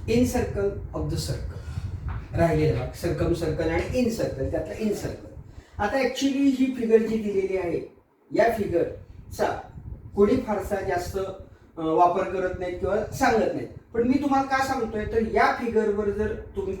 In circle of the circle राहिलेला भाग circum circle आणि इन सर्कल त्यातला इन सर्कल. आता ऍक्च्युली ही फिगर जी दिलेली आहे या फिगरचा कोणी फारसा जास्त वापर करत नाहीत किंवा सांगत नाहीत, पण मी तुम्हाला का सांगतोय तर या फिगरवर जर तुम्ही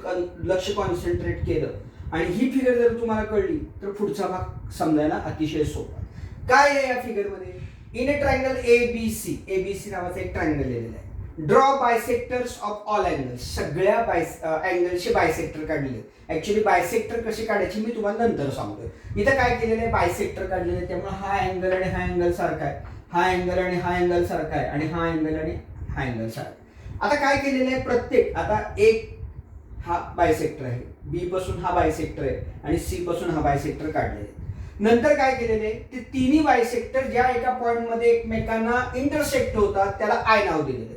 लक्ष कॉन्सन्ट्रेट केलं आणि ही फिगर जर तुम्हाला कळली तर पुढचा भाग समजायला अतिशय सोपा. काय आहे या फिगरमध्ये? In a triangle ABC, ABC नावाचा एक ट्रायंगल दिलेला आहे. Draw bisectors of all angles, सगळ्या अँगलचे बायसेक्टर काढलेले. ऍक्च्युली बायसेक्टर कसे काढायचे मी तुम्हाला नंतर सांगतोय. इथं काय केलेलं आहे, बायसेक्टर काढलेले आहे, त्यामुळे हा अँगल आणि हा अँगल सारखा आहे, हा अँगल आणि हा अँगल सारखा आहे आणि हा अँगल आणि हा अँगल सारखा आहे. आता काय केलेलं आहे, प्रत्येक आता एक हा बायसेक्टर आहे, बी पासून हा बायसेक्टर आहे आणि सी पासून हा बायसेक्टर काढलेले आहे. नंतर काय केलेले ते तिन्ही बायसेक्टर ज्या एका पॉइंट मध्ये एकमेकांना इंटरसेक्ट होतात त्याला आय नाव दिलेले.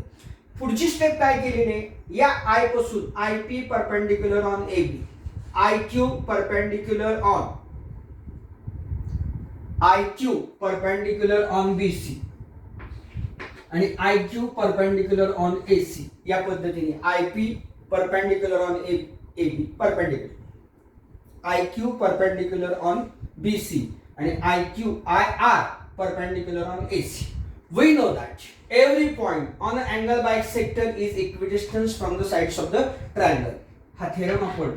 पुढची स्टेप काय केलेली, या आय पासून I P perpendicular on A B, I Q perpendicular on I Q perpendicular on B C आणि I Q perpendicular on A C, या पद्धतीने I P perpendicular on A B perpendicular, I Q perpendicular on B C आणि I Q I R perpendicular on AC. We know that every point on an angle bisector is equidistant from the sides of the triangle. हा theorem आपण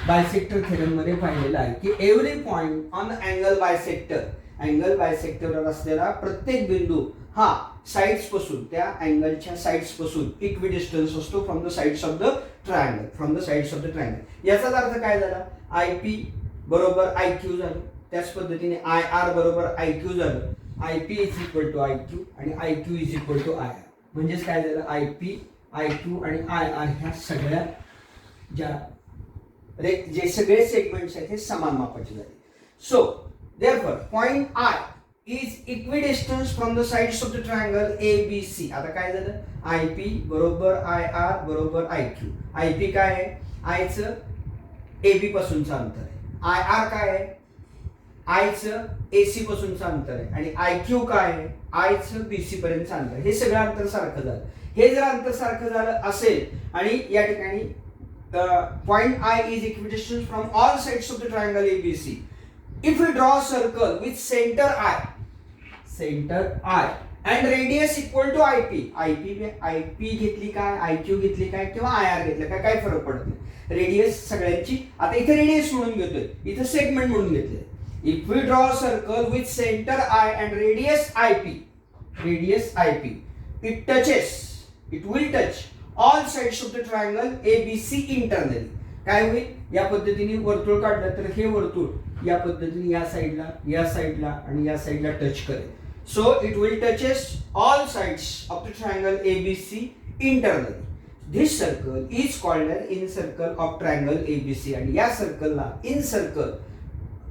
bisector theorem मध्ये पाहिलेला आहे की every point on angle bisector, angle बायसेक्टरवर असलेला प्रत्येक बिंदू हा साइड्स पासून त्या अँगलच्या साइड्स पासून इक्विडिस्टन्स असतो from the sides of the triangle, from the sides of the triangle. याचाच अर्थ काय झाला, आय पी बरोबर आय क्यू झालं, त्याच पद्धतीने आय आर बरोबर आय क्यू झालं, I P is equal to I Q आणि I Q is equal to I R. म्हणजेच काय झालं, आय पी आय क्यू आणि आय आर ह्या सगळ्या ज्या जे सगळे सेगमेंट्स आहेत हे समान मापाचे झाले. So therefore point I is equidistance from the sides of the triangle A B C. आता काय झालं, आय पी बरोबर आय आर बरोबर आय क्यू. आय पी काय आहे, आयचं ए बी पासूनचं अंतर आहे. आय आर काय आहे, आयचं एसी पासूनचं अंतर आहे आणि आय क्यू काय आहे, आयचं बीसी पर्यंतचं अंतर. हे सगळं अंतर सारखं झालं. हे जर अंतर सारखं झालं असेल आणि या ठिकाणी point I is equidistance from all sides of the triangle ABC. If you draw circle with centre I and radius equal to I P घेतली काय, आय क्यू घेतली काय किंवा आय आर घेतलं काय, काय फरक पडत नाही. रेडियस सगळ्यांची, आता इथे रेडियस म्हणून घेतोय, इथे सेगमेंट म्हणून घेतले. If we draw a circle with center I and radius IP, it will touch all sides of the triangle ABC internally. काय होईल, या पद्धतीने वर्तुळ काढलं तर हे वर्तुळ या पद्धतीने या साइडला आणि या साइडला टच करेल. So it will touches all sides of the triangle ABC internally. This circle is called an incircle of triangle ABC आणि या सर्कलला इन सर्कल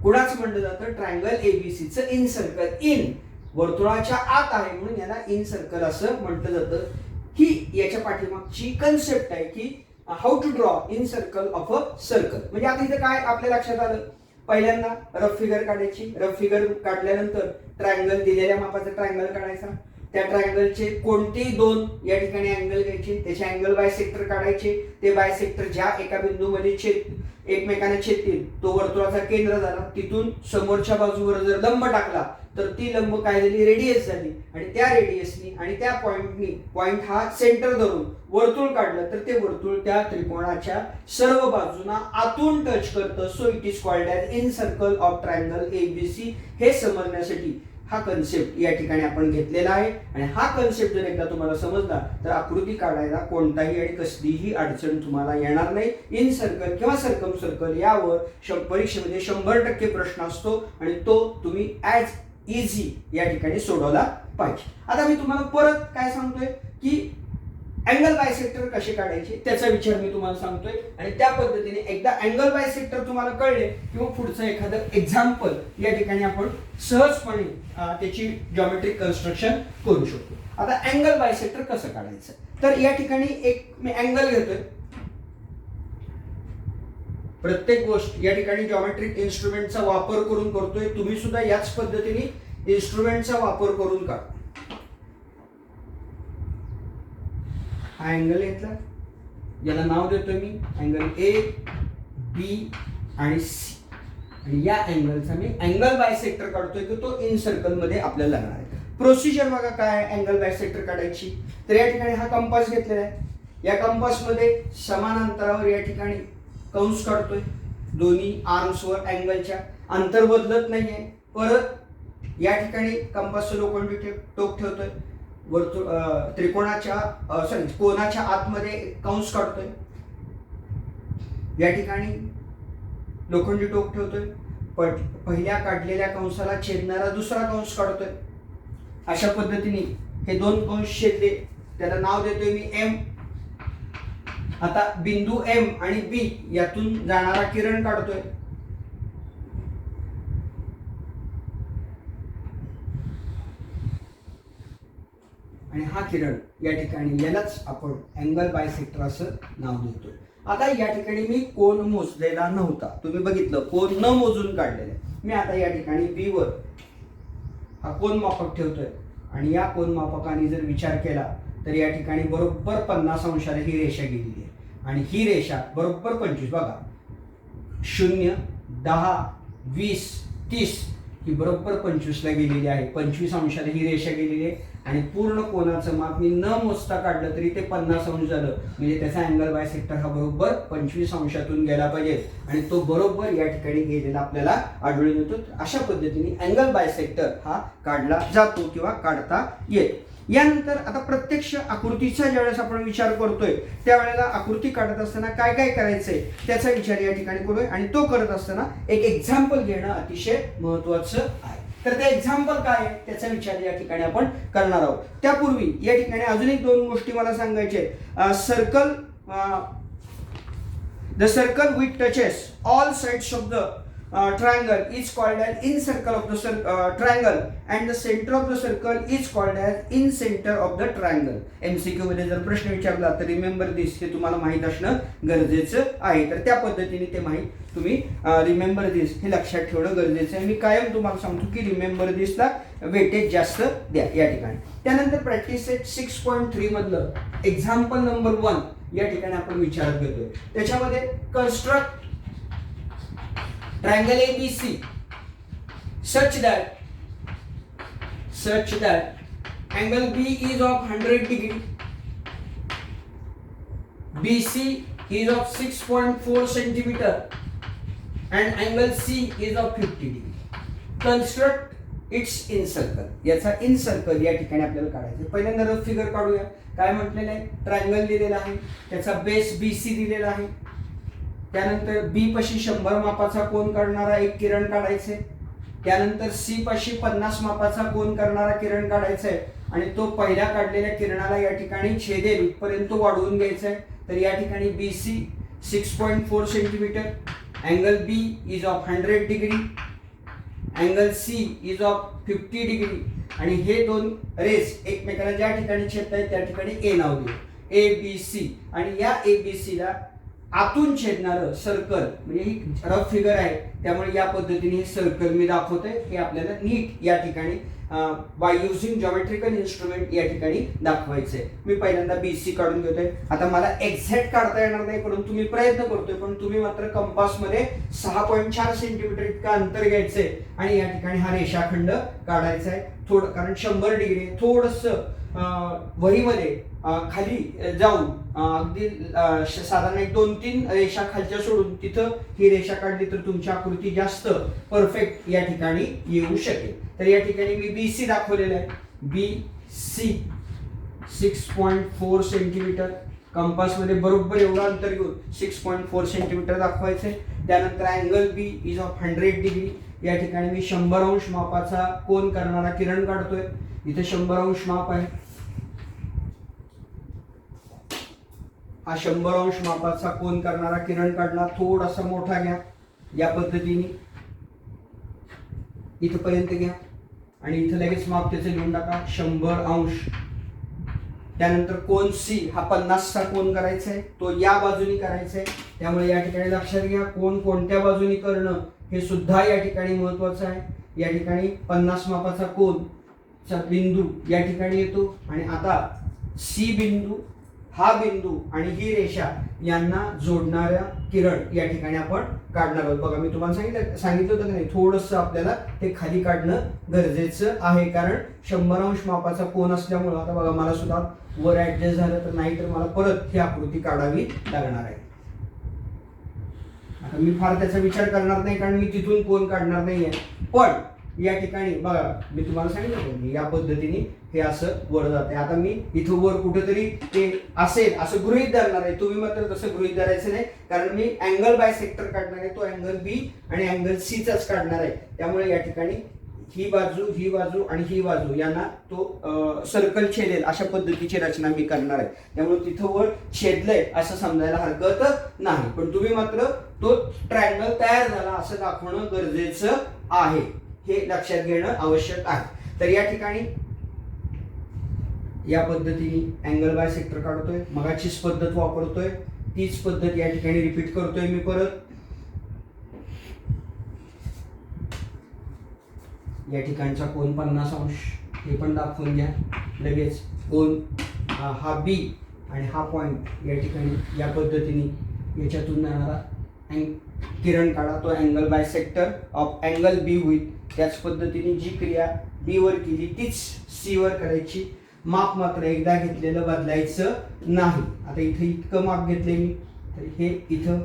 कुणाच म्हणलं जातं, ट्रायंगल एबीसीचं इन सर्कल. इन वर्तुळाच्या आत आहे म्हणून याला इन सर्कल असं म्हटलं जातं. ही याच्या पाठीमागची कन्सेप्ट आहे की how to draw incircle of a circle. म्हणजे आता इथं काय आपल्या लक्षात आलं, पहिल्यांदा रफ फिगर काढायची, रफ फिगर काढल्यानंतर ट्रायंगल दिलेल्या मापाचा ट्रायंगल काढायचा, त्या ट्रायंगलचे कोणतेही दोन या ठिकाणी अँगल घ्यायचे, त्याचे अँगल बायसेक्टर काढायचे, ते बायसेक्टर ज्या एका बिंदूमध्ये एकमेकांना छेदतील तो वर्तुळाचा केंद्र झाला. तिथून समोरच्या बाजूवर जर लंब टाकला तर ती लंब काय झाली, रेडियस झाली आणि त्या रेडियसनी आणि त्या पॉइंट हा सेंटर धरून वर्तुळ काढलं तर ते वर्तुळ त्या त्रिकोणाच्या सर्व बाजूंना आतून टच करतं. So it is called as in circle of triangle ABC. हे समजण्यासाठी हा कन्सेप्ट या ठिकाणी आपण घेतलेला आहे आणि हा कन्सेप्ट जर एकदा तुम्हाला समजला तर आकृती काढायला कोणताही आणि कसलीही अडचण तुम्हाला येणार नाही. इन सर्कल किंवा सर्कम सर्कल यावर परीक्षेमध्ये 100% प्रश्न असतो आणि तो तुम्ही ॲज इझी या ठिकाणी सोडवला पाहिजे. आता मी तुम्हाला परत काय सांगतोय की अँगल बायसेक्टर कसे काढायचे त्याचा विचार मी तुम्हाला सांगतोय आणि त्या पद्धतीने एकदा अँगल बायसेक्टर तुम्हाला कळले किंवा पुढचं एखादं एक्झाम्पल या ठिकाणी आपण सहजपणे त्याची जॉमेट्रिक कन्स्ट्रक्शन करू शकतो. आता अँगल बायसेक्टर कसं काढायचं, तर या ठिकाणी एक मी अँगल घेतोय. प्रत्येक गोष्ट या ठिकाणी जॉमेट्रिक इन्स्ट्रुमेंटचा वापर करून करतोय. तुम्ही सुद्धा याच पद्धतीने इन्स्ट्रुमेंटचा वापर करून काढा. हा अँगल घेतला, याला नाव देतोय मी अँगल ए बी आणि सी, आणि या अँगलचा मी अँगल बायसेक्टर काढतोय की तो इन सर्कल मध्ये आपल्याला लागणार आहे. प्रोसिजर बघा काय अँगल बायसेक्टर काढायची. तर या ठिकाणी हा कंपास घेतलेला आहे. या कंपास मध्ये समान अंतरावर या ठिकाणी कंस काढतोय दोन्ही आर्म्सवर अँगलच्या, अंतर बदलत नाहीये. परत या ठिकाणी कंपासचं लोखंडी टोक ठेवतोय, वर्तुळ त्रिकोणाच्या कोणाच्या आतमध्ये कंस काढतोय, या ठिकाणी लोखंडी टोक ठेवतोय, पहिल्या काढलेल्या कंसाला छेदणारा दुसरा कंस काढतोय. अशा पद्धतीने हे दोन कंस छेदले, त्याला नाव देतोय मी एम. आता बिंदू एम आणि बी यातून जाणारा किरण काढतोय. आणि हा किरण या ठिकाणी यालाच आपण अँगल बायसेक्टर असं नाव देतोय. आता या ठिकाणी मी कोन मोजलेला नव्हता, तुम्ही बघितलं कोन न मोजून काढलेला. मी आता या ठिकाणी बी वर हा कोन मापक ठेवतोय, आणि या कोन मापकाने जर विचार केला तर या ठिकाणी बरोबर 50 अंशाला ही रेषा गेलेली आहे, आणि ही रेषा बरोबर 25 बघा 0 10 20 30 ही बरोबर 25 ला गेलेली आहे. 25 अंशाला ही रेषा गेलेली आहे, आणि पूर्ण कोनाचं माप मी न मोजता काढलं तरी ते 50 अंश झालं. म्हणजे त्याचा अँगल बायसेक्टर हा बरोबर 25 अंशातून गेला पाहिजे, आणि तो बरोबर या ठिकाणी गेलेला आपल्याला आढळून येतो. अशा पद्धतीने अँगल बायसेक्टर हा काढला जातो किंवा काढता येतो. यानंतर आता प्रत्यक्ष आकृतीचा ज्यावेळेस आपण विचार करतोय त्यावेळेला आकृती काढत असताना काय काय करायचंय त्याचा विचार या ठिकाणी करूय, आणि तो करत असताना एक एक्झाम्पल घेणं अतिशय महत्वाचं आहे. तर ते एक्झाम्पल काय आहे त्याचा विचार या ठिकाणी आपण करणार आहोत. त्यापूर्वी या ठिकाणी अजून एक दोन गोष्टी मला सांगायच्या. Circle the circle which touches all sides of the triangle is called as in circle of the triangle, and the center of the circle is called as in center of the triangle. MCQ मध्ये जर प्रश्न विचारला तर remember दिस हे तुम्हाला माहित असणं गरजेचं आहे. तर त्या पद्धतीने ते माहित तुम्ही रिमेंबर दिस हे लक्षात ठेवणं गरजेचं आहे. मी कायम तुम्हाला सांगतो की रिमेंबर दिसला वेटेज जास्त द्या या ठिकाणी. त्यानंतर प्रॅक्टिस सेट 6.3 मधलं एक्झाम्पल नंबर 1 या ठिकाणी आपण विचारात घेतोय. त्याच्यामध्ये construct triangle ABC such that angle B is of 100 degree, BC is of 6.4 centimeter, and angle C is of 50 degree. Construct its in circle. याचा इन सर्कल या ठिकाणी आपल्याला काढायचं. पहिल्यांदा रफ फिगर काढूया. काय म्हटलेलं आहे, ट्रायंगल दिलेला आहे, त्याचा बेस BC दिलेला आहे. त्यानंतर बी पाशी 100 मापाचा कोन करणारा एक किरण काढायचे. त्यानंतर सी पाशी 50 मापाचा कोन करणारा किरण काढायचा आहे, आणि तो पहिल्या काढलेल्या किरणाला या ठिकाणी छेदेल इथपर्यंत वाढवून घ्यायचा आहे. तर या ठिकाणी BC 6.4 centimetre, angle B is of 100 degree, angle C is of 50 degree, आणि हे दोन रेस एकमेकांना ज्या ठिकाणी छेदत आहेत त्या ठिकाणी ए नाव देऊ, ABC. आणि या ABC ला आतून छेदणारं सर्कल म्हणजे ही रफ फिगर आहे, त्यामुळे या पद्धतीने हे सर्कल मी दाखवतोय. हे आपल्याला नीट या ठिकाणी बाय युजिंग जॉमेट्रिकल इन्स्ट्रुमेंट या ठिकाणी दाखवायचंय. मी पहिल्यांदा BC काढून घेतोय. आता मला एक्झॅक्ट काढता येणार नाही, परंतु मी प्रयत्न करतोय. पण तुम्ही मात्र कंपास मध्ये 6.4 सेंटीमीटर इतका अंतर घ्यायचंय, आणि या ठिकाणी हा रेषाखंड काढायचा आहे. थोडं कारण 100 डिग्री थोडस वहीमध्ये खाली जाऊन अगदी साधारण 1-2-3 रेषा खालच्या सोडून तिथं ही रेषा काढली तर तुमची आकृती जास्त परफेक्ट या ठिकाणी येऊ शकेल. तर या ठिकाणी मी BC दाखवलेलं आहे. BC 6.4 सेंटीमीटर, कंपास मध्ये बरोबर एवढं अंतर घेऊन 6.4 सेंटीमीटर दाखवायचे. त्यानंतर angle B is of 100 degree, या ठिकाणी मी 100 अंश मापाचा कोन करणारा किरण काढतोय. इथे 100 अंश माप आहे. हा 100 अंश मापाचा कोन करणारा किरण काढला. थोडासा मोठा घ्या या पद्धतीने इथपर्यंत घ्या, आणि इथं लगेच माप त्याचं लिहून टाका 100 अंश. त्यानंतर कोन C हा 50 चा कोन करायचा आहे, तो या बाजूनी करायचा आहे. त्यामुळे या ठिकाणी लक्षात घ्या कोन कोणत्या बाजूनी करणं हे सुद्धा या ठिकाणी महत्वाचं आहे. या ठिकाणी 50 मापाचा कोन चा बिंदू या ठिकाणी येतो, आणि आता C बिंदू हा बिंदू आणि ही रेषा यांना जोडणाऱ्या किरण या ठिकाणी आपण काढणार आहोत. बघा मी तुम्हाला सांगितलं होतं की नाही, थोडंसं आपल्याला ते खाली काढणं गरजेचं आहे, कारण 100 अंश मापाचा कोन असल्यामुळं आता बघा मला सुद्धा वर ऍडजस्ट झालं तर नाही, तर मला परत ही आकृती काढावी लागणार आहे. आता मी फार त्याचा विचार करणार नाही, कारण मी तिथून कोन काढणार नाहीये. पण या ठिकाणी बघा मी तुम्हाला सांगितलं या पद्धतीने हे असं वर जाते. आता मी इथं वर कुठेतरी ते असेल असं गृहीत धरणार आहे. तुम्ही मात्र तसं गृहीत धरायचं नाही, कारण मी अँगल बायसेक्टर काढणार आहे, तो अँगल बी आणि अँगल सी चाच काढणार आहे. त्यामुळे या ठिकाणी ही बाजू आणि ही बाजू यांना तो सर्कल छेदेल अशा पद्धतीची रचना मी करणार आहे. त्यामुळे तिथं वर छेदलंय असं समजायला हरकत नाही, पण तुम्ही मात्र तो ट्रायंगल तयार झाला असं दाखवणं गरजेचं आहे, हे लक्षात घेणं आवश्यक आहे. तर या ठिकाणी या पद्धतीने अँगल बायसेक्टर काढतोय, मगाचीच पद्धत वापरतोय, तीच पद्धत या ठिकाणी रिपीट करतोय मी परत. या ठिकाणचा कोन 50 अंश हे पण दाखवून घ्या लगेच. कोन हा बी आणि हा पॉइंट या ठिकाणी या पद्धतीने याच्यातून जाणारा किरण काढा, तो अँगल बायसेक्टर ऑफ अँगल बी होईल. त्याच पद्धतीने जी क्रिया बी वर केली तीच सी वर करायची. माप मात्र एकदा घेतलेलं बदलायचं नाही. आता इथे इतकं माप घेतले मी, तर हे इथं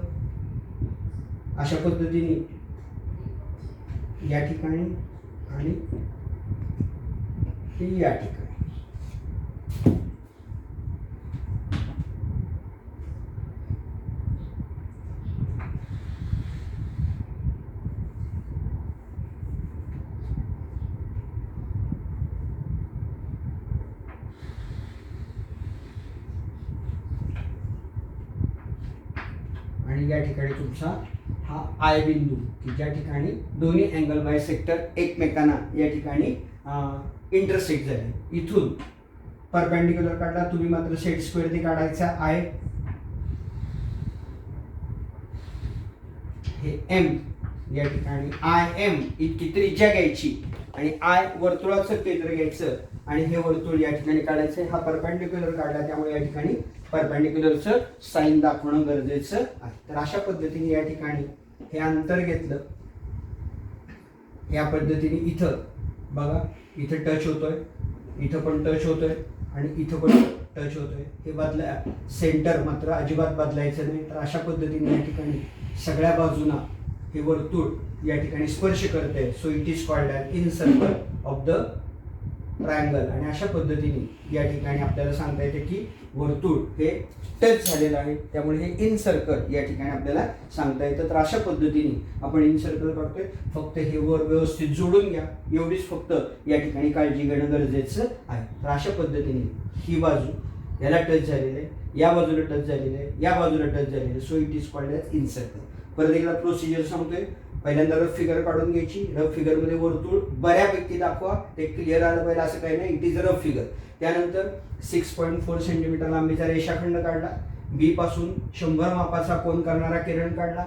अशा पद्धतीने या ठिकाणी आणि हे या ठिकाणी. आणि या ठिकाणी तुमचा हा आय बिंदू, की ज्या ठिकाणी दोन्ही अँगल बायसेक्टर एकमेकांना या ठिकाणी इंटरसेक्ट झाले. इथून परपेंडिक्युलर काढला, तुम्ही मात्र सेट स्क्वेअर काढायचा आहे. हे एम या ठिकाणी आय एम इतकी त्रिज्या घ्यायची आणि आय वर्तुळाचं केंद्र घ्यायचं आणि हे वर्तुळ या ठिकाणी काढायचं. हा परपेंडिक्युलर काढला, त्यामुळे या ठिकाणी परपेंडिक्युलरचं साइन दाखवणं गरजेचं आहे. तर अशा पद्धतीने या ठिकाणी हे अंतर घेतलं, या पद्धतीने इथं बघा इथं टच होतोय, इथं पण टच होतोय आणि इथं पण टच होतोय. हे बदला, सेंटर मात्र अजिबात बदलायचं नाही. तर अशा पद्धतीने या ठिकाणी सगळ्या बाजूना हे वर्तुळ या ठिकाणी स्पर्श करते. So it is called an incircle of the triangle. आणि अशा पद्धतीने या ठिकाणी आपल्याला सांगता येते की वर्तुळ हे टच झालेलं आहे, त्यामुळे हे इन सर्कल या ठिकाणी आपल्याला सांगता येतं. तर अशा पद्धतीने आपण इन सर्कल काढतोय. फक्त हे वर व्यवस्थित जोडून घ्या, एवढीच फक्त या ठिकाणी काळजी घेणं गरजेचं आहे. तर अशा पद्धतीने ही बाजू याला टच झालेलं आहे, या बाजूला टच झालेलं आहे, या बाजूला टच झालेलं आहे. So it is called as in circle. परत एकदा प्रोसिजर सांगतोय. पहिल्यांदा रफ फिगर काढून घ्यायची. रफ फिगर मध्ये वर्तुळ बऱ्यापैकी दाखवा, ते क्लिअर आलं पाहिजे असं काही नाही, इट इज रफ फिगर. त्यानंतर 6.4 सेंटीमीटर लांबीचा रेषाखंड काढला. बी पासून 100 मापाचा कोन करणारा किरण काढला.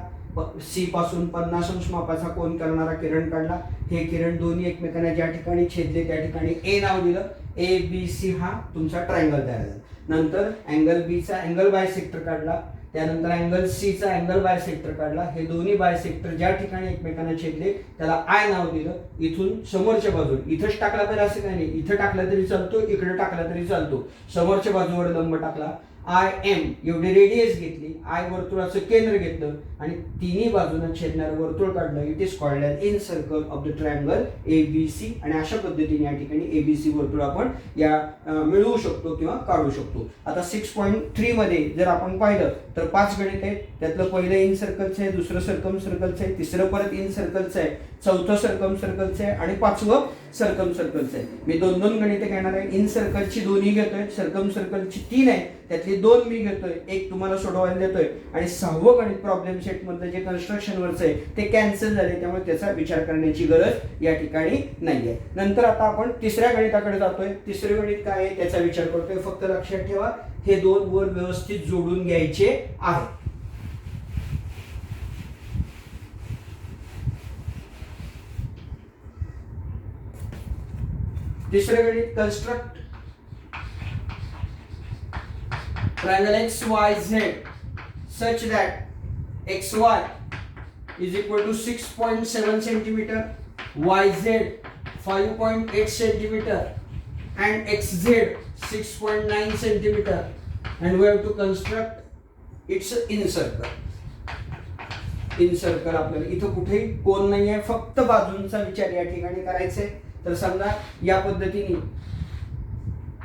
सी पासून 50 अंश मापाचा कोन करणारा किरण काढला. हे किरण दोन्ही एकमेकांना ज्या ठिकाणी छेदले त्या ठिकाणी ए नाव दिलं. ए बी सी हा तुमचा ट्रायंगल तयार झाला. नंतर अँगल बी चा अँगल बायसेक्टर काढला. त्यानंतर अँगल सी चा अँगल बायसेक्टर काढला. हे दोन्ही बायसेक्टर ज्या ठिकाणी एकमेकांना छेदले त्याला आय नाव दिलं. इथून समोरच्या बाजूला इथंच टाकला तरी असं काही नाही, इथं टाकला तरी चालतो, इकडे टाकला तरी चालतो. समोरच्या बाजूवर लंब टाकला. आय एम एवढी रेडियस घेतली, आय वर्तुळाचं केंद्र घेतलं आणि तिन्ही बाजूंना छेदणारं वर्तुळ काढलं. It is called an incircle of the triangle A B C. आणि अशा पद्धतीने या ठिकाणी एबीसी वर्तुळ आपण या मिळवू शकतो किंवा काढू शकतो. आता 6.3 मध्ये जर आपण पाहिलं तर 5 गणित आहेत. त्यातलं पहिलं इन सर्कलचं आहे, दुसरं सर्कम सर्कलचं आहे, तिसरं परत इन सर्कलचं आहे, चौथं सर्कम सर्कलचं आहे आणि 5वं सर्कम सर्कलचं आहे. मी 2-2 गणिते घेणार आहे. इन सर्कलची 2 घेतोय, सर्कम सर्कलची 3 आहे, त्यातली 2 मी घेतोय, एक तुम्हाला सोडवायला देतोय. आणि 6वं गणित प्रॉब्लेम सेट मधलं जे कन्स्ट्रक्शन वरचं आहे ते कॅन्सल झाले, त्यामुळे त्याचा विचार करण्याची गरज या ठिकाणी नाहीये. नंतर आता आपण तिसऱ्या गणिताकडे जातोय. तिसरे गणित काय आहे त्याचा विचार करतोय. फक्त लक्षात ठेवा हे 2 वर व्यवस्थित जोडून घ्यायचे आहे. तिसरे गणित triangle XYZ such that XY is equal to 6.7 centimeter, YZ 5.8 centimeter and XZ 6.9 centimeter, and we have to construct its incircle. Encircle आपल्याला इथं कुठेही कोण नाही आहे, फक्त बाजूंचा विचार या ठिकाणी करायचा आहे. तर समजा या पद्धतीने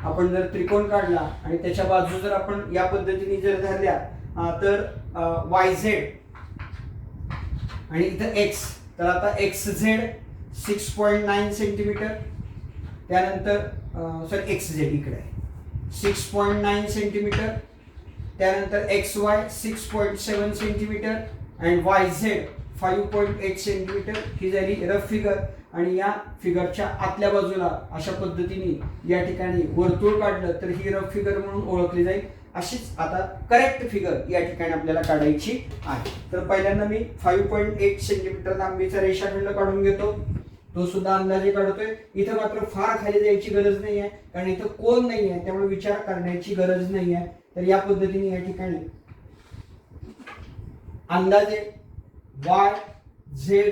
आपण जर त्रिकोण काढला आणि त्याच्या बाजू जर आपण या पद्धतीने जर धरल्या तर YZ आणि इथं X, तर आता XZ 6.9 सेंटीमीटर, त्यानंतर सर XZ इकडे आहे 6.9 सेंटीमीटर, त्यानंतर XY 6.7 centimetre and YZ 5.8 centimetre. ही झाली रफ फिगर. आणि या फिगरच्या आतल्या बाजूला अशा पद्धतीने या ठिकाणी वर्तुळ काढलं तर ही रफ फिगर म्हणून ओळखली जाईल. अशीच आता करेक्ट फिगर या ठिकाणी आपल्याला काढायची आहे. तर पहिल्यांदा मी 5.8 सेंटीमीटर लांबीचा रेषाखंड काढून घेतो. तो सुद्धा अंदाजे काढतोय. इथं मात्र फार खाली जायची गरज नाही आहे, कारण इथं कोण नाही आहे, त्यामुळे विचार करण्याची गरज नाही आहे. तर या पद्धतीने या ठिकाणी अंदाजे YZ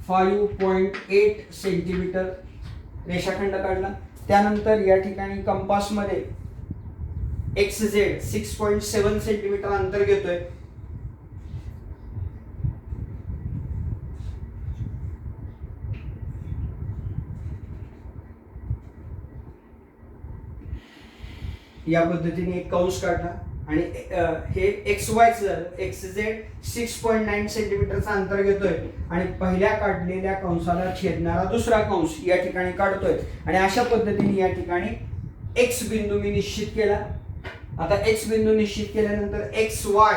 5.8 सेंटीमीटर रेषाखंड काढला. त्यानंतर या ठिकाणी कंपास मध्ये XZ 6.7 सेंटीमीटर अंतर घेतोय. या पद्धतीने एक कंस काढला आणि हे XY XZ 6.9 सेंटीमीटरचा अंतर घेतोय आणि पहिल्या काढलेल्या कंसाला छेदणारा दुसरा कंस या ठिकाणी काढतोय. आणि अशा पद्धतीने या ठिकाणी X बिंदू मी निश्चित केला. आता X बिंदू निश्चित केल्यानंतर XY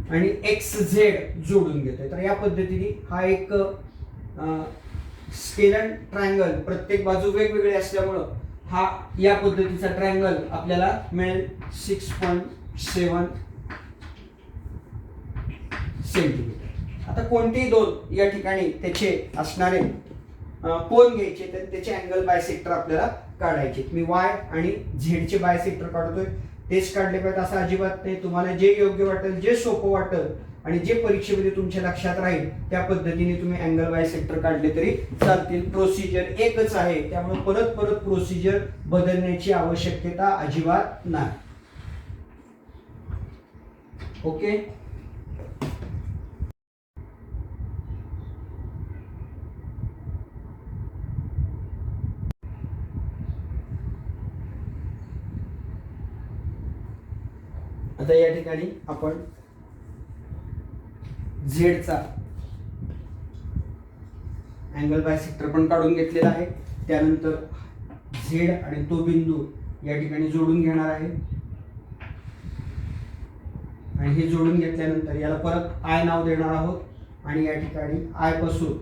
आणि XZ जोडून घेतोय. तर या पद्धतीने हा एक स्केलर ट्रायंगल, प्रत्येक बाजू वेगवेगळी असल्यामुळं हा या पद्धतीचा ट्रायंगल आपल्याला मिळेल 6.7 सेंटीमीटर. आता कोणतेही दोन या ठिकाणी त्याचे असणारे कोन घ्यायचे, तर त्याचे अँगल बायसेक्टर आपल्याला काढायचे. मी Y आणि Z चे बायसेक्टर काढतोय. तेच काढले पाहिजे असं अजिबात नाही. तुम्हाला जे योग्य वाटेल, जे सोपं वाटेल आणि जे परीक्षेमध्ये तुमच्या लक्षात राहील त्या पद्धतीने तुम्ही अँगल बायसेक्टर काढले तरी चालतील. प्रोसिजर एकच आहे, त्यामुळे परत परत प्रोसिजर बदलण्याची आवश्यकता अजिबात नाही. ओके. आता या ठिकाणी आपण Z चा अँगल बायसेक्टर पण काढून घेतलेला आहे. त्यानंतर Z आणि तो बिंदू या ठिकाणी जोडून घेणार आहे आणि हे जोडून घेतल्यानंतर याला परत I नाव देणार आहोत आणि या ठिकाणी I पासून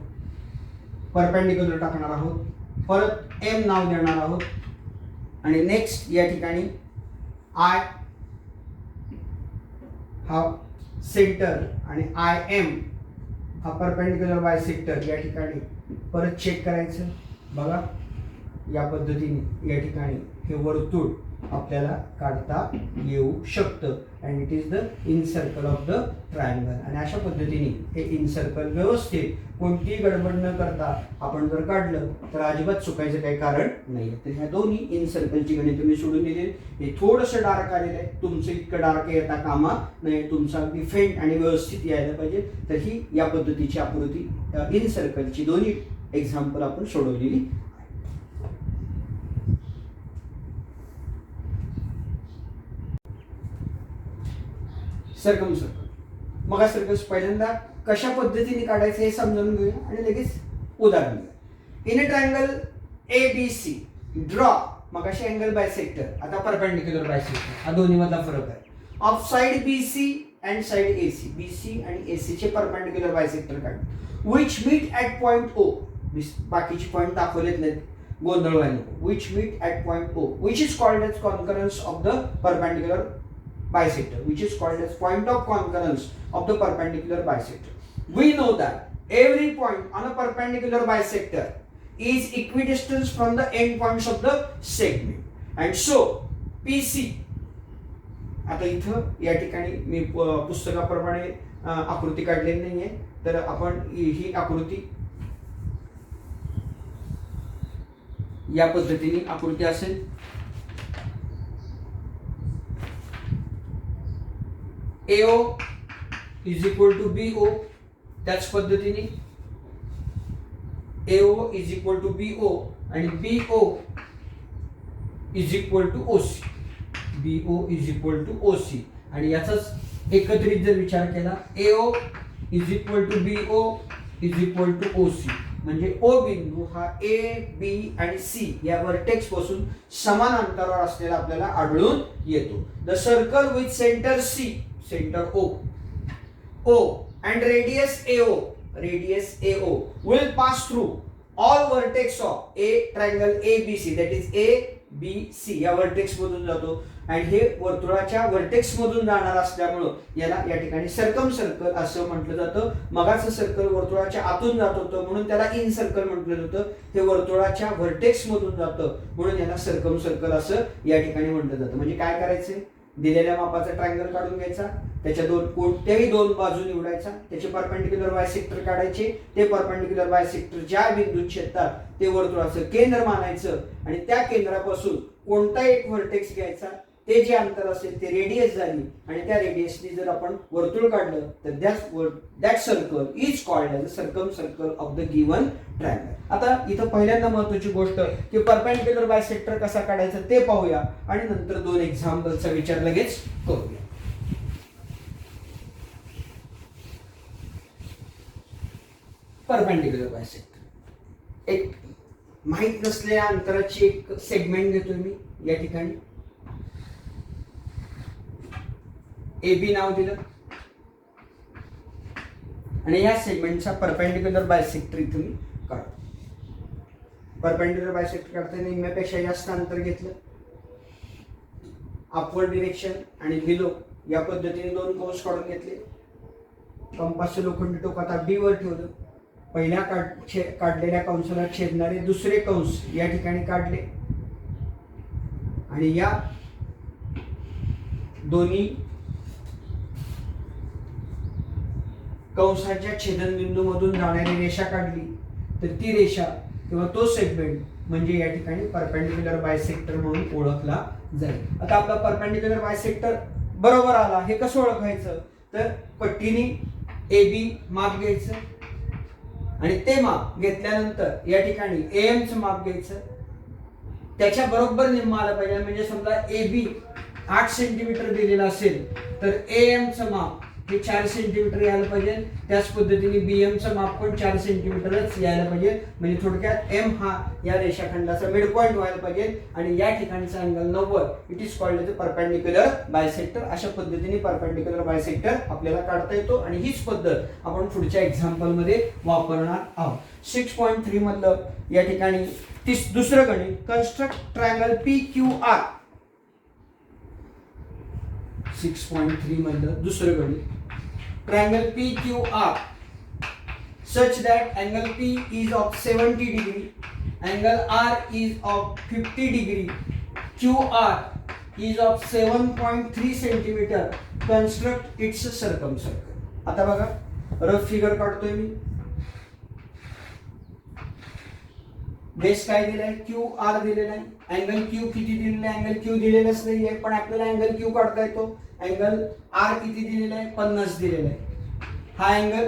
परपेंडिक्युलर टाकणार आहोत. परत M नाव देणार आहोत आणि नेक्स्ट या ठिकाणी I हा सेंटर आणि IM हा परपेंडिक्युलर बायसेक्टर या ठिकाणी परत चेक करायचं. बघा या पद्धतीने या ठिकाणी हे वर्तुळ आपल्याला काढता येऊ शकतं. And it is the in circle of the triangle. आणि अशा पद्धतीने हे इन सर्कल व्यवस्थित कोणतीही गडबड न करता आपण जर काढलं तर अजिबात चुकायचं काही कारण नाही. तर ह्या दोन्ही इन सर्कलची गणित मी सोडून दिली. हे थोडंसं डार्क आलेलं आहे, तुमचं इतकं डार्क येता कामा नाही, तुमचा अगदी फेंट आणि व्यवस्थित यायला पाहिजे. तर ही या पद्धतीची आकृती इन सर्कलची दोन्ही एक्झाम्पल आपण सोडवलेली. सर्कम सर्कल मग सर्कल्स पहिल्यांदा कशा पद्धतीने काढायचं हे समजून घेऊया आणि लगेच उदाहरण घेऊया. In a triangle ABC draw मग असे अँगल बायसेक्टर, आता परपेंडिक्युलर बायसेक्टर, हा दोन्ही मधला फरक आहे. Of side BC and side AC, BC आणि AC चे परपेंडिक्युलर बायसेक्टर काढ. Which meet at point O, बाकीचे पॉइंट दाखवलेत नाहीत, गोंधळ व्हायला नको. Which meet at point O which is called as concurrence of the perpendicular bisector, which is called as point of concurrence of the perpendicular bisector. We know that every point on a perpendicular bisector is equidistant from the end points of the segment. And so PC, आता इथं या ठिकाणी मी पुस्तकाप्रमाणे आकृती काढलेली नाहीये, तर आपण ही आकृती या पद्धतीने आकृती असेल. AO is equal to BO, त्याच पद्धतीने AO is equal to BO आणि BO is equal to OC. BO is equal to OC आणि याचाच एकत्रित जर विचार केला, AO is equal to BO is equal to OC, म्हणजे O बिंदू हा A, B आणि C या वर्टेक्स पासून समान अंतरावर असलेला आपल्याला आढळून येतो. The circle with centre C, centre O and radius AO will pass through all vertex of a triangle ABC, that is ABC या वर्टेक्स मधून जातो आणि हे वर्तुळाच्या वर्टेक्स मधून जाणार असल्यामुळं याला या ठिकाणी सर्कम सर्कल असं म्हटलं जातं. मगाचं सर्कल वर्तुळाच्या आतून जात होतं म्हणून त्याला इन सर्कल म्हटलं जातं. हे वर्तुळाच्या वर्टेक्स मधून जातं म्हणून याला सर्कम सर्कल असं या ठिकाणी म्हटलं जातं. म्हणजे काय करायचंय, दिलेल्या मापाचा ट्रायंगल काढून घ्यायचा, त्याच्या कोणत्याही दोन बाजू निवडायचा, त्याचे परपेंडिक्युलर बायसेक्टर काढायचे, ते परपेंडिक्युलर बायसेक्टर ज्या बिंदूत छेदतात ते वर्तुळाचं केंद्र मानायचं आणि त्या केंद्रापासून कोणता एक व्हर्टेक्स घ्यायचा, ते जे अंतर असेल ते रेडियस झाली आणि त्या रेडियसनी जर आपण वर्तुळ काढलं तर that circle is called as a circum circle of the given triangle. आता इथं पहिल्यांदा महत्त्वाची गोष्ट की परपेंडिक्युलर बायसेक्टर कसा काढायचा ते पाहूया आणि नंतर दोन एक्झाम्पलचा विचार लगेच करूया. परपेंडिक्युलर बायसेक्टर एक माहित नसलेल्या अंतराची एक सेगमेंट घेतोय मी या ठिकाणी, AB नाव दिलं आणि या सेगमेंटचा परपेंडिक्युलर बायसेक्टर इथं मी काढतो. परपेंडिक्युलर बायसेक्टर काढताना निम्म्यापेक्षा जास्त अंतर घेतलं, अपवर्ड डिरेक्शन आणि बिलो या पद्धतीने दोन कंस काढून घेतले. कंपासचे लोखंडी टोक आता B वर ठेवलं. पहिल्या काढलेल्या कंसाला छेदणारे दुसरे कंस या ठिकाणी काढले आणि या दोन्ही कंसाच्या छेदनबिंदू मधून जाणारी रेषा काढली तर ती रेषा किंवा तो सेगमेंट म्हणजे या ठिकाणी परपेंडिक्युलर बायसेक्टर म्हणून ओळखला जाईल. आता आपला परपेंडिक्युलर बायसेक्टर बरोबर आला, हे कसं ओळखायचं, तर पट्टीने AB माप घ्यायचं आणि ते माप घेतल्यानंतर या ठिकाणी AM चं माप घ्यायचं, त्याच्या बरोबर निम्मा आला पाहिजे. म्हणजे समजा AB 8 सेंटीमीटर दिलेला असेल तर AM चं माप हे 4 सेंटीमीटर यायला पाहिजे. त्याच पद्धतीने BM चं माप पण 4 सेंटीमीटरच यायला पाहिजे. म्हणजे थोडक्यात M हा या रेषाखंडाचा मिड पॉइंट व्हायला पाहिजे आणि या ठिकाणचा angle 90. It is called the perpendicular bisector. अशा पद्धतीने परपेंडिक्युलर बायसेक्टर आपल्याला काढता येतो आणि हीच पद्धत आपण पुढच्या एक्झाम्पल मध्ये वापरणार आहोत. 6.3 मधलं या ठिकाणी दुसरं गणित, कन्स्ट्रक्ट ट्रायंगल PQR. 6.3 मधलं दुसरं गणित, triangle PQR such that angle P is of 70 degree, angle R is of 50 degree, QR is of 7.3 centimeter. Construct its circumcircle. आता बघा रफ फिगर काढतोय मी. बेस काय दिलाय, QR दिलेला आहे. अँगल Q किती दिलेला आहे, अँगल Q दिलेलाच नाहीये पण आपल्याला अँगल Q काढता येतो. अँगल R किती दिलेला आहे, 50 दिलेला आहे. हा अँगल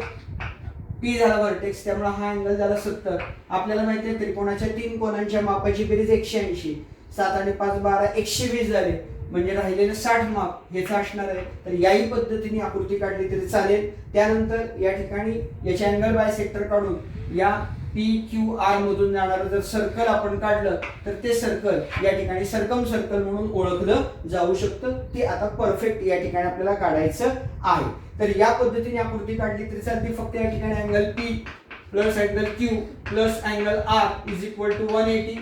P झाला व्हर्टेक्स, त्यामुळे हा अँगल झाला 70. आपल्याला माहिती आहे त्रिकोणाच्या तीन कोणांच्या मापाची बेरीज 180, 7 आणि 5 12 120 झाले. म्हणजे राहिलेलं 60 माप हेच असणार आहे. तर याही पद्धतीने आकृती काढली तरी चालेल. त्यानंतर या ठिकाणी याचे अँगल बायसेक्टर काढून या PQR मधून जाणारं जर सर्कल आपण काढलं तर ते सर्कल या ठिकाणी सर्कम सर्कल म्हणून ओळखलं जाऊ शकतं. ते आता परफेक्ट या ठिकाणी आपल्याला काढायचं आहे. तर या पद्धतीने आकृती काढली तरी चालते. फक्त या ठिकाणी angle P plus angle Q plus angle R is equal to 180.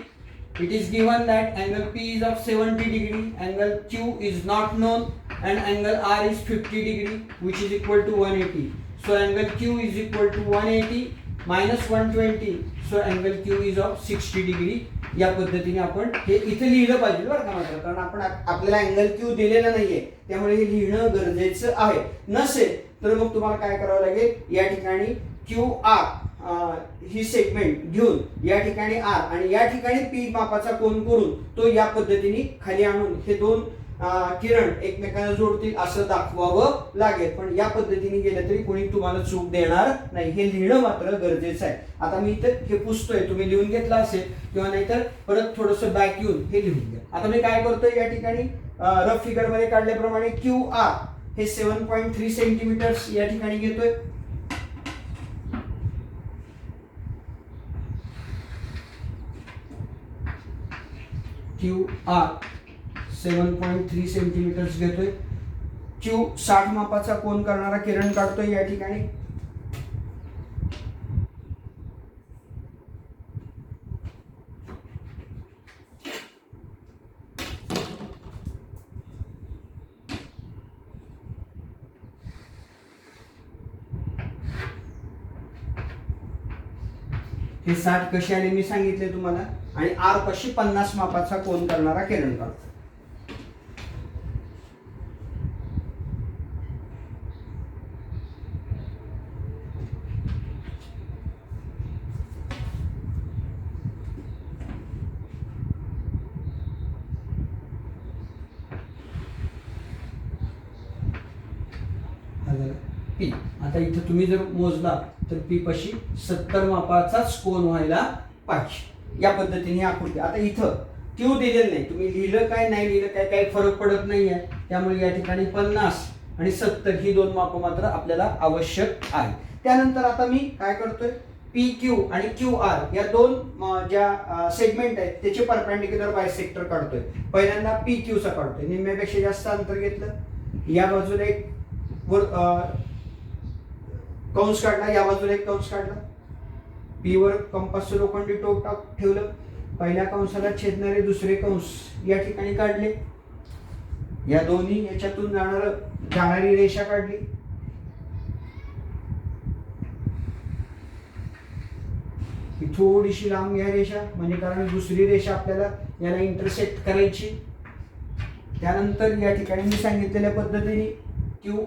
It is given that angle P is of 70 degree, angle Q is not known, and angle R is 50 degree, which is equal to 180. So angle Q is equal to 180 -120, so angle Q is of 60 degree. या पद्धतीने आपण हे इथे लिहिलं पाहिजे बरं का मात्र, कारण आपण आपल्याला अँगल क्यू दिलेला नाहीये, त्यामुळे हे लिहिणं गरजेचं आहे. नसेल तर मग तुम्हाला काय करावं लागेल, या ठिकाणी क्यू आर ही सेगमेंट घेऊन या ठिकाणी आर आणि या ठिकाणी पी मापाचा कोन करून तो या पद्धतीने खाली आणून हे दोन किरण एकमेकांना जोडतील असं दाखवावं लागेल. पण या पद्धतीने गेलं तरी कोणी तुम्हाला चूक देणार नाही. हे लिहिणं मात्र गरजेचं आहे. आता मी इथं हे पुसतोय, तुम्ही लिहून घेतलं असेल किंवा नाहीतर परत थोडंसं बॅक येऊन हे लिहून घ्या. आता मी काय करतोय, या ठिकाणी रफ फिगर मध्ये काढल्याप्रमाणे क्यू आर हे 7.3 सेंटीमीटर्स या ठिकाणी घेतोय. क्यू आर 7.3 सेंटीमीटर्स घेतोय. क्यू 60 मापाचा कोन करणारा किरण काढतोय या ठिकाणी. हे 60 कसे आले मी सांगितले तुम्हाला. आणि आर पाशी 50 मापाचा कोन करणारा किरण काढतो. पी. आता इथे तुम्ही जर मोजला तर पी पाशी 70 मापाचाच कोन व्हायला पाहिजे. या पद्धतीने आकृती. आता इथं क्यू दिलेलं नाही, तुम्ही लिहिलं काय नाही लिहिलं काय काही फरक पडत नाहीये. त्यामुळे या ठिकाणी 50 आणि 70 ही दोन माप मात्र आपल्याला आवश्यक आहे. त्यानंतर आता मी काय करतोय, पी क्यू आणि क्यू आर या दोन ज्या सेगमेंट आहेत त्याचे परपेंडिक्युलर बायसेक्टर काढतोय. पहिल्यांदा पी क्यू चा काढतोय, निम्म्यापेक्षा जास्त अंतर घेतलं, या बाजूला एक वर कंस काढला, या बाजूला एक कंस काढला, पी वर कंपासचं लोखंडी टोक ठेवलं, पहिल्या कंसाला छेदणारे दुसरे कंस या ठिकाणी काढले, या दोन्ही याच्यातून जाणारी रेषा काढली, ही थोडीशी लांब घ्या रेषा, म्हणजे कारण दुसरी रेषा आपल्याला याला इंटरसेक्ट करायची. त्यानंतर या ठिकाणी मी सांगितलेल्या पद्धतीने क्यू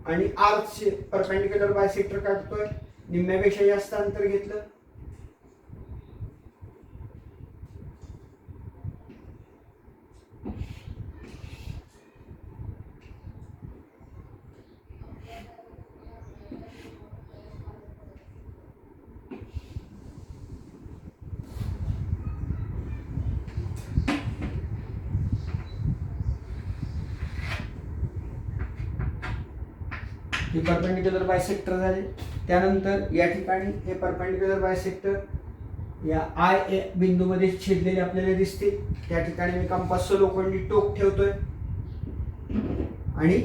आणि आर चे परपेंडिक्युलर बायसेक्टर काढतोय, निम्म्यापेक्षा जास्त अंतर घेतलं, हे परपेंडिक्युलर बायसेक्टर झाले. त्यानंतर या ठिकाणी हे परपेंडिक्युलर बायसेक्टर या आय ए बिंदूमध्ये छेदलेले आपल्याला दिसते. त्या ठिकाणी मी कंपासचं लोखंडी टोक ठेवतोय आणि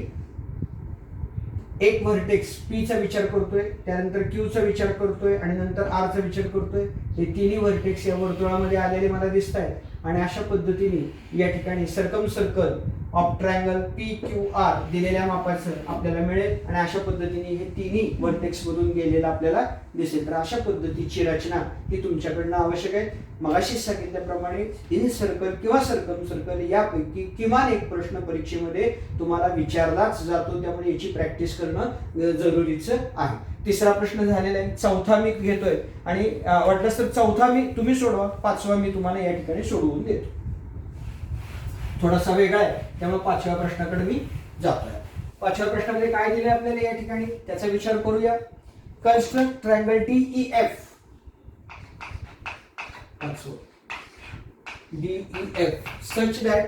एक व्हर्टेक्स पी चा विचार करतोय, त्यानंतर क्यू चा विचार करतोय आणि नंतर आर चा विचार करतोय. हे तिन्ही व्हर्टेक्स या वर्तुळामध्ये आलेले मला दिसत आहेत. आणि अशा पद्धतीने या ठिकाणी circumcircle of triangle P Q R दिलेल्या मापाचं आपल्याला मिळेल. आणि अशा पद्धतीने हे तिन्ही व्हर्टेक्स मधून गेलेलं आपल्याला दिसेल. तर अशा पद्धतीची रचना ही तुमच्याकडनं आवश्यक आहे. मगाशी सांगितल्याप्रमाणे इन सर्कल किंवा सर्कम सर्कल यापैकी किमान एक प्रश्न परीक्षेमध्ये तुम्हाला विचारलाच जातो, त्यामुळे याची प्रॅक्टिस करणं जरुरीचं आहे. तिसरा प्रश्न झालेला आहे, चौथा मी घेतोय आणि वाटलंच तर चौथा मी तुम्ही सोडवा, पाचवा मी तुम्हाला या ठिकाणी सोडवून देतो. थोडासा वेगळा आहे त्यामुळे पाचव्या प्रश्नाकडे मी जातोय. पाचव्या प्रश्नामध्ये काय दिले आपल्याला या ठिकाणी त्याचा विचार करूया. Construct triangle DEF, DEF such that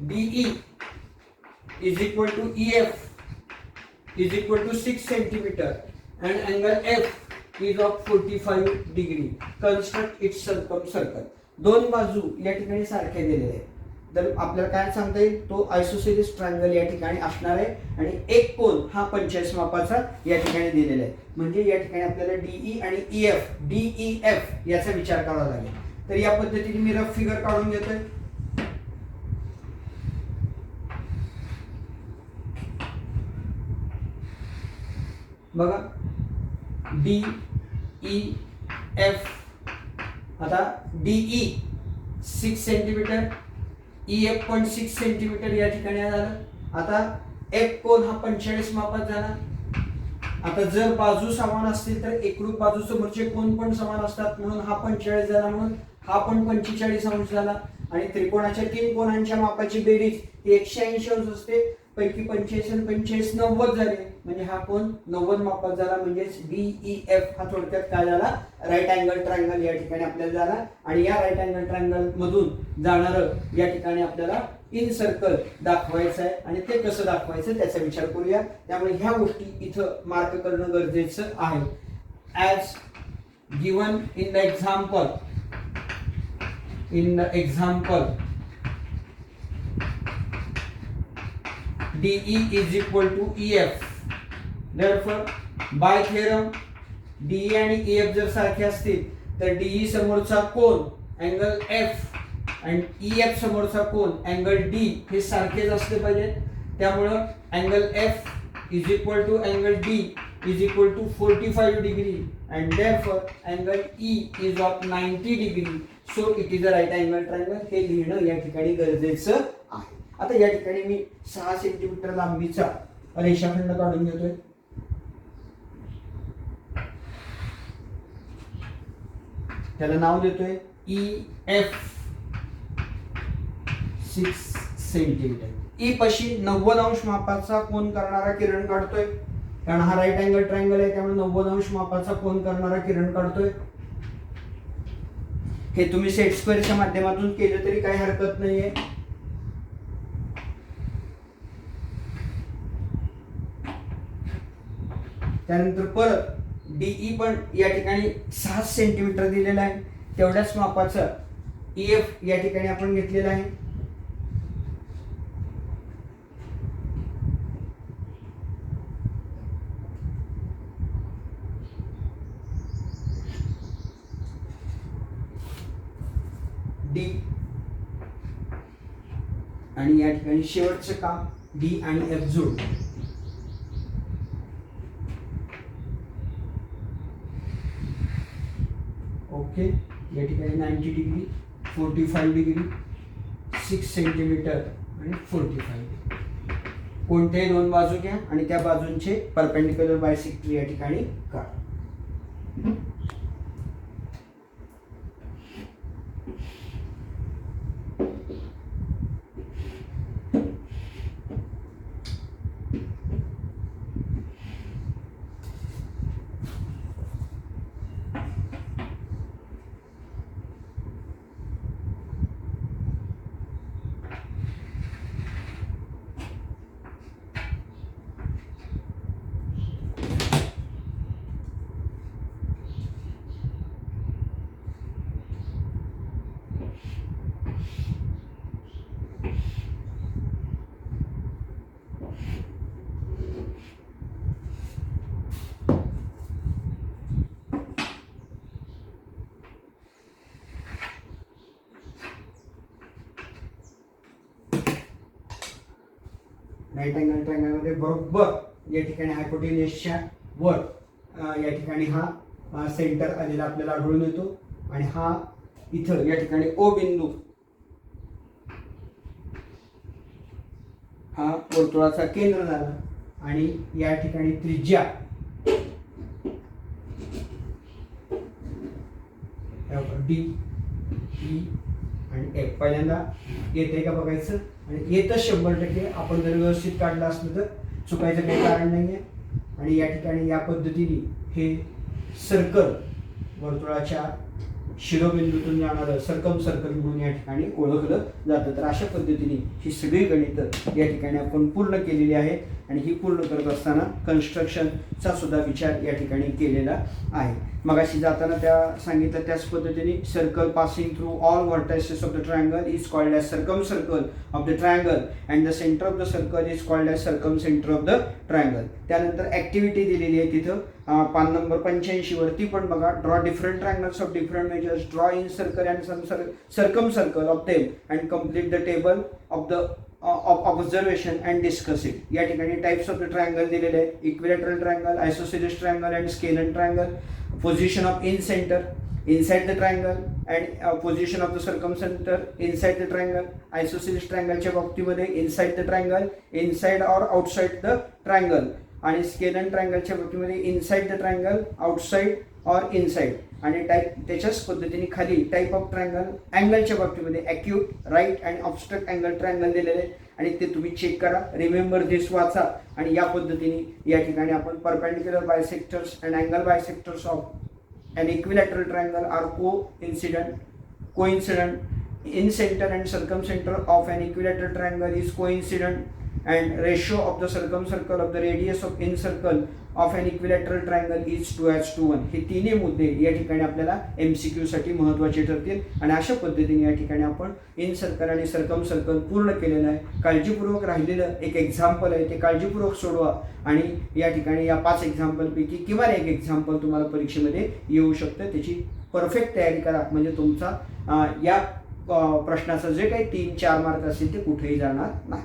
DE is equal to EF is equal to 6 centimeter and angle F is of 45 degree. Construct its circle. दोन बाजू या ठिकाणी सारख्या दिलेल्या आहेत. तर आपल्याला काय सांगता येईल, तो आयसोसेलेस ट्रायंगल या ठिकाणी असणार आहे आणि एक कोन हा 45 मापाचा या ठिकाणी दिलेला आहे. म्हणजे या ठिकाणी आपल्याला DE आणि DEF याचा विचार करावा लागेल. तर या पद्धतीने मी रफ फिगर काढून घेतोय. बघा, D ई एफ, आता डीई 6 सेंटीमीटर, ई एफ पण 6 सेंटीमीटर या ठिकाणी झालं. आता एफ कोन हा 45 मापात झाला. आता जर बाजू समान असतील तर एकरूप बाजू समोरचे कोन पण समान असतात, म्हणून हा 45 झाला, म्हणून हा पण 45 अंश झाला. आणि त्रिकोणाच्या 3 कोणांच्या मापाची बेरीज ही 180 अंश असते. पैकी 45 आणि 45 90 झाले, म्हणजे हा कोन 90 मापात झाला. म्हणजेच डीईएफ हा थोडक्यात काय झाला, राईट अँगल ट्रायंगल या ठिकाणी आपल्याला झाला. आणि या राईट अँगल ट्रायंगल मधून जाणारं या ठिकाणी आपल्याला इन सर्कल दाखवायचं आहे. आणि ते कसं दाखवायचं त्याचा विचार करूया. त्यामुळे ह्या गोष्टी इथं मार्क करणं गरजेचं आहे. As given in the example, DE is equal to EF. Therefore, by theorem, DE आणि EF जर सारखे असतील तर DE समोरचा कोन अँगल F आणि EF समोरचा कोन अँगल D हे सारखेच असले पाहिजेत. त्यामुळं angle F is equal to angle D is equal to 45 degree and therefore angle E is of 90 degree. So it is a right angle triangle. हे लिहिणं या ठिकाणी गरजेचं आहे. आता या ठिकाणी मी 6 सेंटीमीटर लांबीचा रेषाखंड काढून घेतोय. त्याला नाव देतोय EF 6 सेंटीमीटर. ई पाशी 90 अंश मापाचा कोन करणारा किरण काढतोय, कारण हा राईट अँगल ट्रायंगल आहे, त्यामुळे 90 अंश मापाचा कोन करणारा किरण काढतोय. हे तुम्ही सेट स्क्वेअरच्या माध्यमातून केलं तरी काही हरकत नाहीये. त्यानंतर परत डीई पण या ठिकाणी 6 सेंटीमीटर दिलेला आहे, तेवढ्याच मापाचं EF या ठिकाणी आपण घेतलेलं आहे. डी आणि या ठिकाणी शेवटचं काम डी आणि एफ जोड. ओके, या ठिकाणी 90 डिग्री, 45 डिग्री, 6 सेंटीमीटर आणि 45. कोणत्याही 2 बाजू घ्या आणि त्या बाजूंचे परपेंडिक्युलर बायसेक्टर या ठिकाणी काढा. राईट अँगल ट्रायंगलमध्ये बरोबर या ठिकाणी हायपोटेन्यूसच्या वर या ठिकाणी हा सेंटर आलेला आपल्याला आढळून येतो. आणि हा इथं या ठिकाणी ओ बिंदू हा वर्तुळाचा केंद्र झाला. आणि या ठिकाणी त्रिज्या डी, ई आणि एफ पहिल्यांदा येते का बघायचं. आणि येतं 100%. आपण जर व्यवस्थित काढलं असलं तर चुकायचं काही कारण नाही आहे. आणि या ठिकाणी या पद्धतीने हे सर्कल वर्तुळाच्या शिरोबिंदूतून जाणारं सर्कम सर्कल म्हणून या ठिकाणी ओळखलं जातं. तर अशा पद्धतीने ही सगळी गणितं या ठिकाणी आपण पूर्ण केलेली आहेत. आणि ही पूर्ण करत असताना कन्स्ट्रक्शनचा सुद्धा विचार या ठिकाणी केलेला आहे. मगाशी जाताना त्या सांगितलं त्याच पद्धतीने circle passing through all vertices of the triangle is called as circumcircle of the triangle and the centre of the circle is called as circumcentre of the triangle. त्यानंतर ऍक्टिव्हिटी दिलेली आहे तिथं पान number 85 वरती पण बघा. Draw different triangles of different measures, draw incircle and circumcircle of them and complete the table of the observation and discuss it. या ठिकाणी टाइप्स ऑफ द ट्रायंगल दिलेले आहेत. Equilateral triangle, isosceles triangle and scalene triangle. Position of in centre inside the triangle and position of the circumcenter inside the triangle. Isosceles triangle बाबतीमध्ये inside the triangle, inside or outside the triangle. आणि scalene ट्रायंगलच्या बाबतीमध्ये inside the triangle, outside और inside. आणि type त्याच्याच पद्धतीने खाली type of triangle अँगलच्या बाबतीमध्ये acute, right and obstruct angle triangle दिलेले आहे आणि ते तुम्ही चेक करा. रिमेंबर दिस वाचा. आणि या पद्धतीने या ठिकाणी आपण perpendicular bisectors and angle bisectors of an equilateral triangle are coincident in center and circumcenter of an equilateral triangle is coincident and ratio of the circumcircle of the radius of incircle of an equilateral triangle is 2:1. हे तिन्ही मुद्दे या ठिकाणी आपल्याला MCQ साठी महत्त्वाचे ठरतील. आणि अशा पद्धतीने या ठिकाणी आपण इन सर्कल आणि सर्कम सर्कल पूर्ण केलेलं आहे. काळजीपूर्वक राहिलेलं एक एक्झाम्पल आहे, ते काळजीपूर्वक सोडवा. आणि या ठिकाणी या 5 एक्झाम्पलपैकी किमान एक एक्झाम्पल तुम्हाला परीक्षेमध्ये येऊ शकतं. त्याची परफेक्ट तयारी करा, म्हणजे तुमचा या प्रश्नाचं जे काही 3-4 मार्क असतील ते कुठेही जाणार नाही.